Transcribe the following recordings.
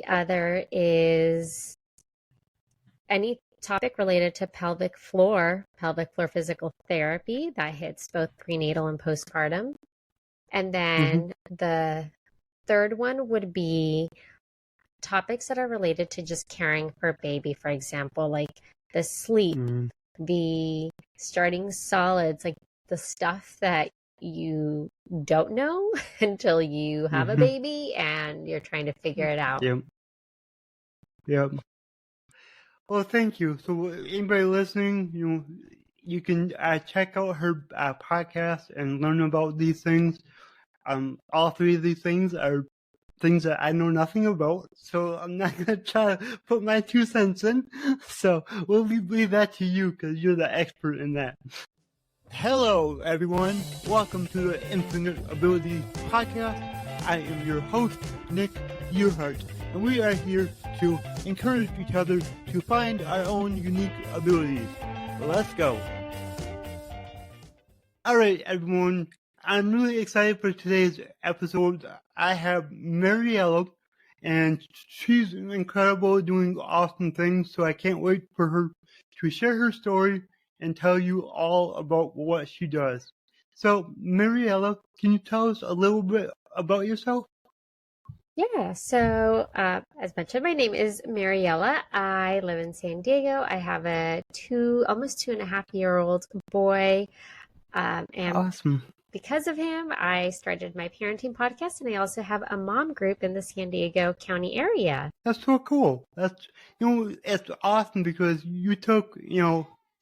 other is any topic related to pelvic floor physical therapy that hits both prenatal and postpartum. And then the third one would be topics that are related to just caring for a baby, for example, like the sleep, the starting solids, like the stuff that you don't know until you have a baby and you're trying to figure it out. Yep. Well, thank you. So anybody listening, you can check out her podcast and learn about these things. All three of these things are things that I know nothing about, so I'm not going to try to put my 2 cents in. So we'll leave that to you because you're the expert in that. Hello, everyone. Welcome to the Infinite Abilities Podcast. I am your host, Nick Earhart, and we are here to encourage each other to find our own unique abilities. Let's go. All right, everyone. I'm really excited for today's episode. I have Mariela, and she's incredible, doing awesome things, so I can't wait for her to share her story and tell you all about what she does. So, Mariela, can you tell us a little bit about yourself? Yeah, so as mentioned, my name is Mariela. I live in San Diego. I have a almost 2.5-year-old boy. And awesome. Because of him, I started my parenting podcast, and I also have a mom group in the San Diego County area. That's so cool. That's, it's awesome because you took,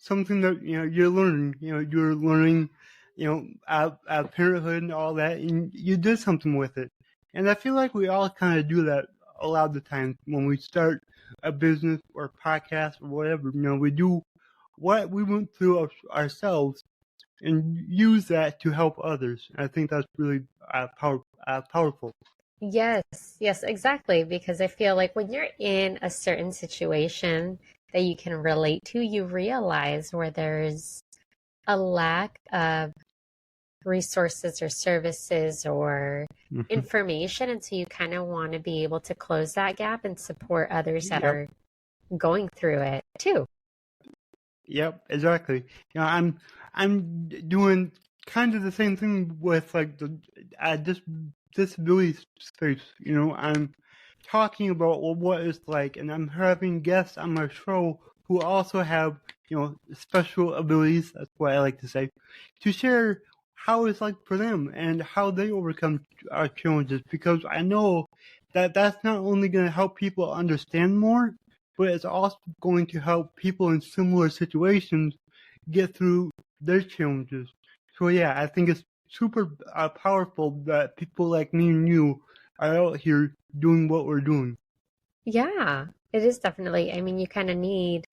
something that, you're learning, you're learning, parenthood and all that, and you did something with it. And I feel like we all kind of do that a lot of the time when we start a business or podcast or whatever. We do what we went through ourselves and use that to help others. I think that's really powerful. Yes, exactly. Because I feel like when you're in a certain situation that you can relate to, you realize where there's a lack of resources or services or information. And so you kind of want to be able to close that gap and support others that are going through it too. Yep, exactly. I'm doing kind of the same thing with like the disability space. I'm talking about what it's like, and I'm having guests on my show who also have special abilities. That's what I like to say, to share how it's like for them and how they overcome challenges. Because I know that that's not only going to help people understand more, but it's also going to help people in similar situations get through their challenges. So yeah, I think it's super powerful that people like me and you are out here doing what we're doing. Yeah, it is definitely. I mean, you kind of need,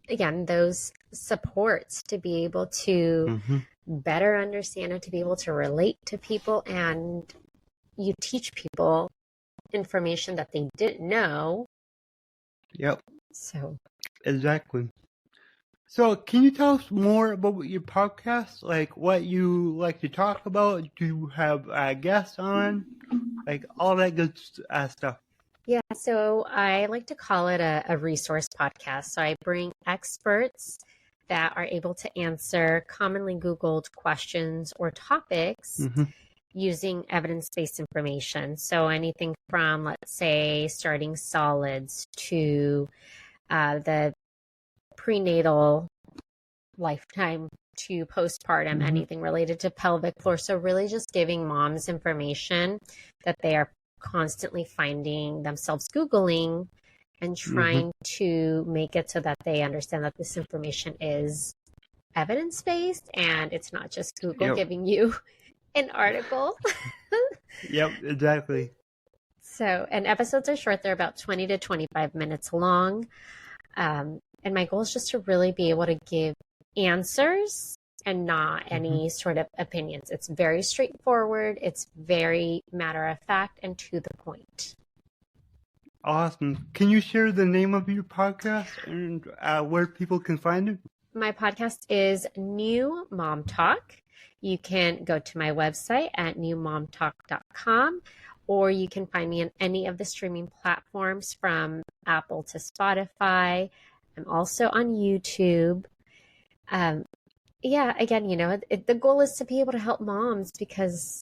again, those supports to be able to better understand and to be able to relate to people, and you teach people information that they didn't know. Yep. So. Exactly. So can you tell us more about your podcast? Like what you like to talk about? Do you have guests on? Like all that good stuff. Yeah, so I like to call it a resource podcast. So I bring experts that are able to answer commonly Googled questions or topics using evidence-based information. So anything from, let's say, starting solids to the prenatal lifetime to postpartum, anything related to pelvic floor. So really just giving moms information that they are constantly finding themselves Googling and trying to make it so that they understand that this information is evidence-based and it's not just Google giving you an article. Yep, exactly. So, and episodes are short. They're about 20 to 25 minutes long. And my goal is just to really be able to give answers and not any sort of opinions. It's very straightforward. It's very matter of fact and to the point. Awesome. Can you share the name of your podcast and where people can find it? My podcast is New Mom Talk. You can go to my website at newmomtalk.com, or you can find me on any of the streaming platforms from Apple to Spotify. I'm also on YouTube. Yeah, again, the goal is to be able to help moms because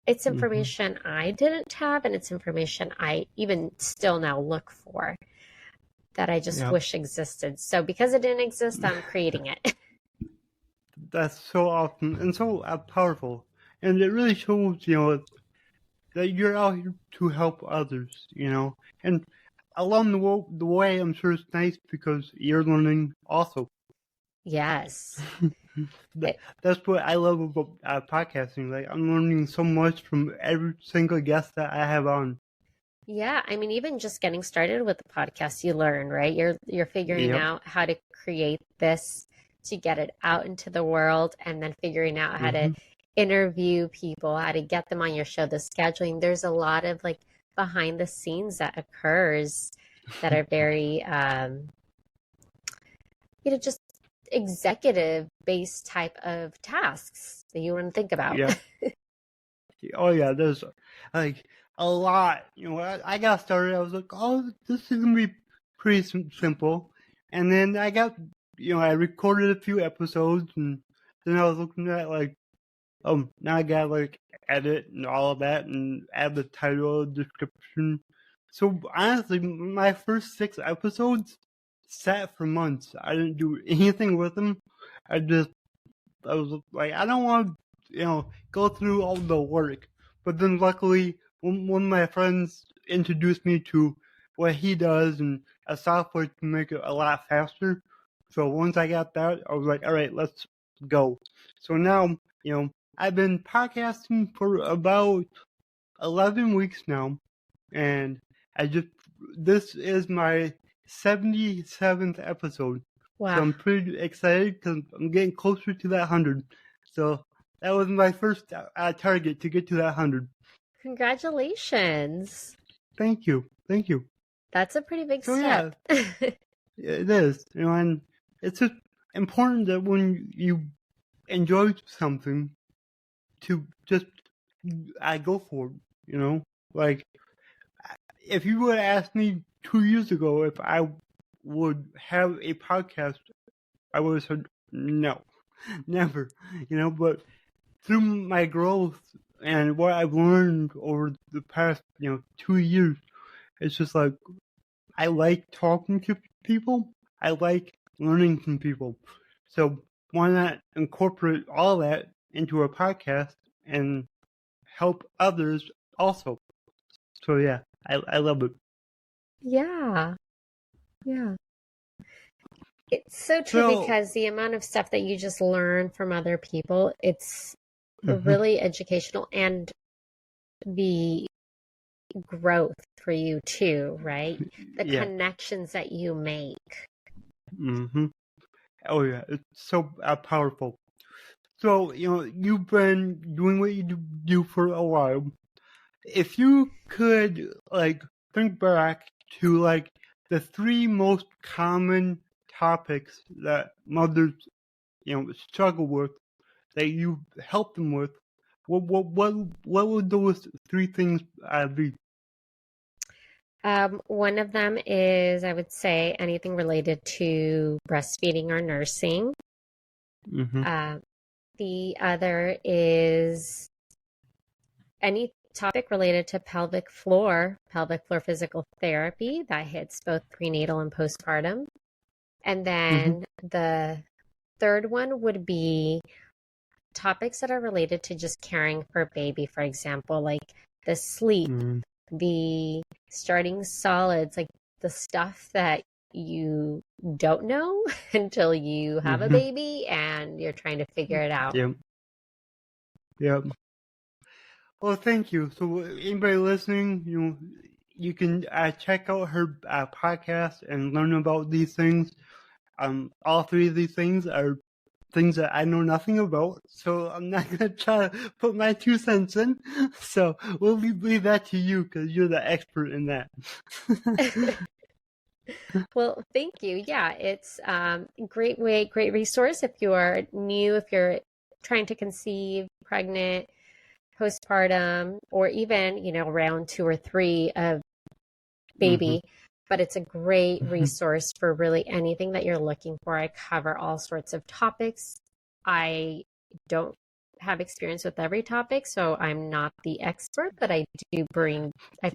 it's information I didn't have, and it's information I even still now look for that I just wish existed. So because it didn't exist, I'm creating it. That's so awesome and so powerful. And it really shows, that you're out here to help others, And along the way, I'm sure it's nice because you're learning also. Yes. That's what I love about podcasting. Like, I'm learning so much from every single guest that I have on. Yeah, I mean, even just getting started with the podcast, you learn, right? You're figuring out how to create this to get it out into the world, and then figuring out how to interview people, how to get them on your show, the scheduling. There's a lot of like behind the scenes that occurs that are very, just executive based type of tasks that you wouldn't think about. Yeah. Oh yeah, there's like a lot. I got started. I was like, oh, this is gonna be pretty simple. And then I recorded a few episodes, and then I was looking at like, now I gotta like edit and all of that, and add the title, description. So honestly, my first 6 episodes sat for months. I didn't do anything with them. I was like, I don't want to, go through all the work. But then luckily, one of my friends introduced me to what he does and a software to make it a lot faster. So once I got that, I was like, all right, let's go. So now, I've been podcasting for about 11 weeks now. And this is my 77th episode. Wow. So I'm pretty excited because I'm getting closer to that 100. So that was my first target, to get to that 100. Congratulations. Thank you. That's a pretty big step. Yeah, it is. And it's just important that when you enjoy something, to just go for it, Like, if you would ask me 2 years ago if I would have a podcast, I would have said no, never, but through my growth and what I've learned over the past, 2 years, it's just like, I like talking to people. I like learning from people. So why not incorporate all that into a podcast and help others also? So yeah, I love it. Yeah. It's so true because the amount of stuff that you just learn from other people, it's really educational, and the growth for you too, right? The connections that you make. Oh yeah, it's so powerful. So, you've been doing what you do for a while. If you could, like, think back to, like, the 3 most common topics that mothers, struggle with, that you help them with, what would those 3 things be? One of them is, I would say, anything related to breastfeeding or nursing. The other is any topic related to pelvic floor physical therapy that hits both prenatal and postpartum. And then the third one would be topics that are related to just caring for a baby, for example, like the sleep, the starting solids, like the stuff that you don't know until you have a baby and you're trying to figure it out. Yep. Well, thank you. So anybody listening, you can check out her podcast and learn about these things. All 3 of these things are things that I know nothing about, so I'm not going to try to put my 2 cents in. So we'll leave that to you because you're the expert in that. Well, thank you. Yeah, it's great resource if you're new, if you're trying to conceive, pregnant, postpartum, or even, round 2 or 3 of baby. But it's a great resource for really anything that you're looking for. I cover all sorts of topics. I don't have experience with every topic, so I'm not the expert, but I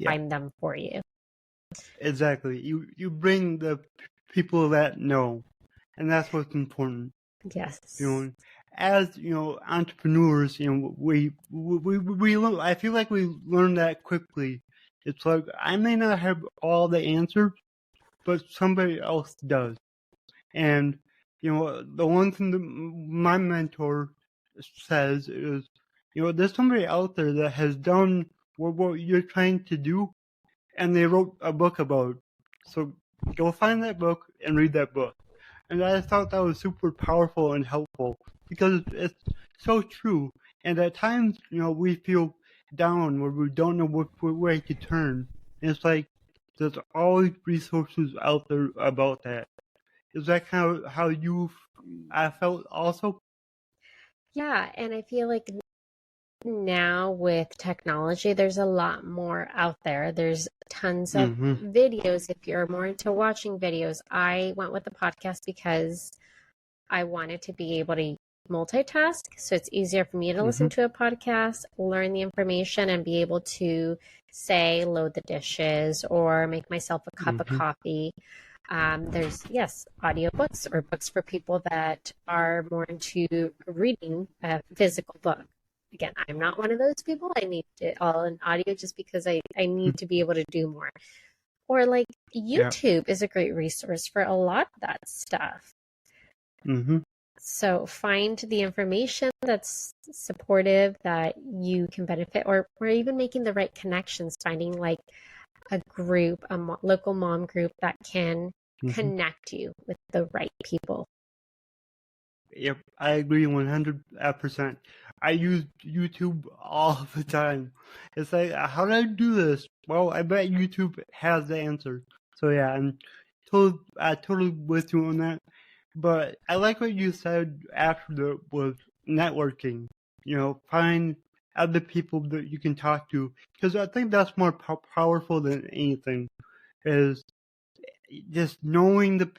find them for you. Exactly. You bring the people that know, and that's what's important. Yes. As entrepreneurs, we learn, I feel like we learn that quickly. It's like I may not have all the answers, but somebody else does. And the one thing that my mentor says is, there's somebody out there that has done what you're trying to do, and they wrote a book about it. So go find that book and read that book. And I thought that was super powerful and helpful because it's so true. And at times, we feel down where we don't know what way to turn. And it's like there's always resources out there about that. Is that kind of how you felt also? Yeah, and I feel like now with technology, there's a lot more out there. There's tons of videos. If you're more into watching videos, I went with the podcast because I wanted to be able to multitask. So it's easier for me to listen to a podcast, learn the information, and be able to say, load the dishes or make myself a cup of coffee. There's, audiobooks or books for people that are more into reading a physical book. Again, I'm not one of those people. I need it all in audio just because I need to be able to do more. Or like YouTube is a great resource for a lot of that stuff. So find the information that's supportive, that you can benefit, or even making the right connections, finding like a group, local mom group that can connect you with the right people. Yep, I agree 100%. I use YouTube all the time. It's like, how do I do this? Well, I bet YouTube has the answer. So yeah, I'm totally with you on that. But I like what you said after was networking. Find other people that you can talk to, because I think that's more powerful than anything. Is just knowing the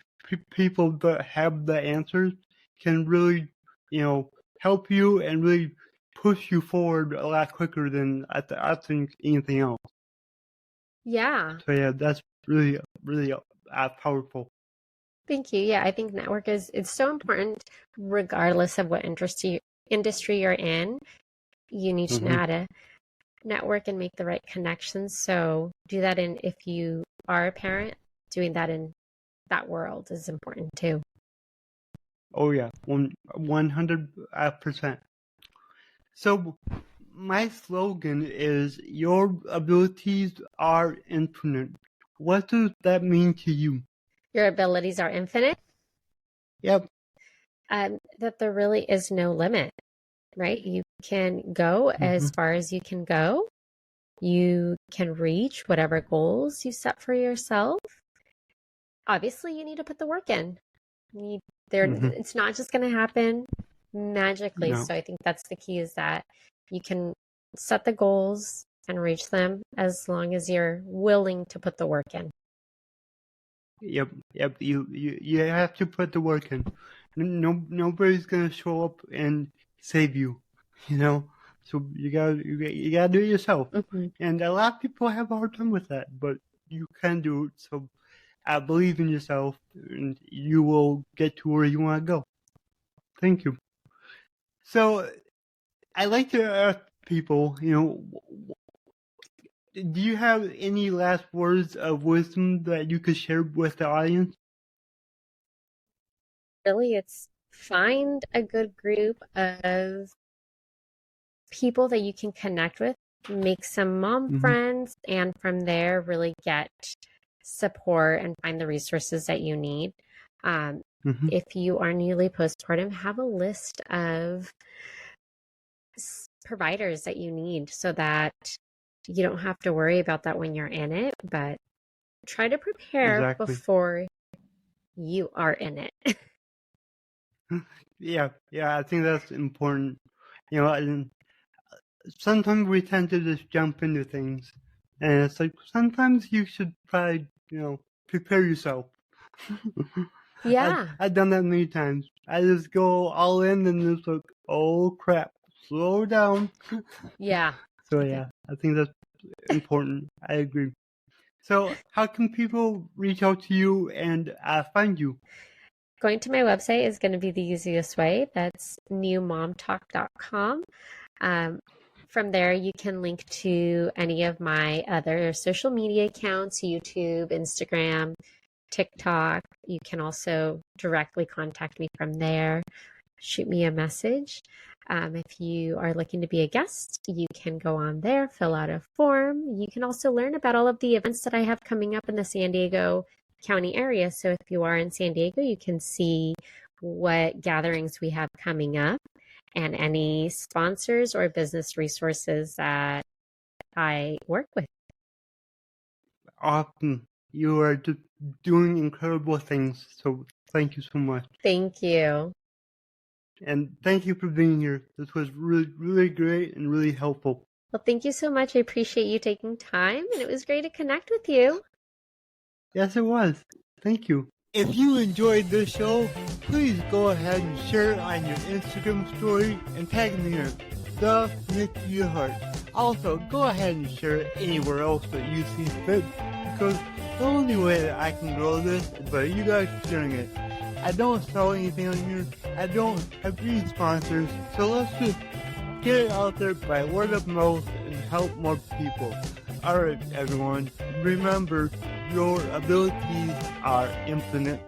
people that have the answers can really, help you and really push you forward a lot quicker than I think anything else. Yeah. So yeah, that's really, really powerful. Thank you. Yeah, I think network it's so important regardless of what industry you're in. You need to know how to network and make the right connections. So do that if you are a parent, doing that in that world is important too. Oh yeah, 100%. So my slogan is your abilities are infinite. What does that mean to you? Your abilities are infinite? Yep. That there really is no limit, right? You can go as far as you can go. You can reach whatever goals you set for yourself. Obviously, you need to put the work in. It's not just going to happen magically. No. So I think that's the key, is that you can set the goals and reach them as long as you're willing to put the work in. Yep. You have to put the work in. Nobody's gonna show up and save you. So you gotta do it yourself. And a lot of people have a hard time with that, but you can do it. So I believe in yourself, and you will get to where you want to go. Thank you. So I like to ask people, do you have any last words of wisdom that you could share with the audience? Really, it's find a good group of people that you can connect with, make some mom friends, and from there really get support and find the resources that you need. If you are newly postpartum, have a list of providers that you need so that you don't have to worry about that when you're in it, but try to prepare before you are in it. Yeah, I think that's important. And sometimes we tend to just jump into things, and it's like sometimes you should try, prepare yourself. Yeah. I've done that many times. I just go all in and just like, oh crap, slow down. Yeah. So yeah, I think that's important. I agree. So how can people reach out to you and find you? Going to my website is going to be the easiest way. That's newmomtalk.com. From there, you can link to any of my other social media accounts, YouTube, Instagram, TikTok. You can also directly contact me from there. Shoot me a message. If you are looking to be a guest, you can go on there, fill out a form. You can also learn about all of the events that I have coming up in the San Diego County area. So if you are in San Diego, you can see what gatherings we have coming up and any sponsors or business resources that I work with. Awesome. You are just doing incredible things. So thank you so much. Thank you. And thank you for being here. This was really, really great and really helpful. Well, thank you so much. I appreciate you taking time, and it was great to connect with you. Yes, it was. Thank you. If you enjoyed this show, please go ahead and share it on your Instagram story and tag me in the Mickey Heart. Also, go ahead and share it anywhere else that you see fit, because the only way that I can grow this is by you guys sharing it. I don't sell anything on here. I don't have any sponsors, so let's just get it out there by word of mouth and help more people. Alright, everyone, remember, your abilities are infinite.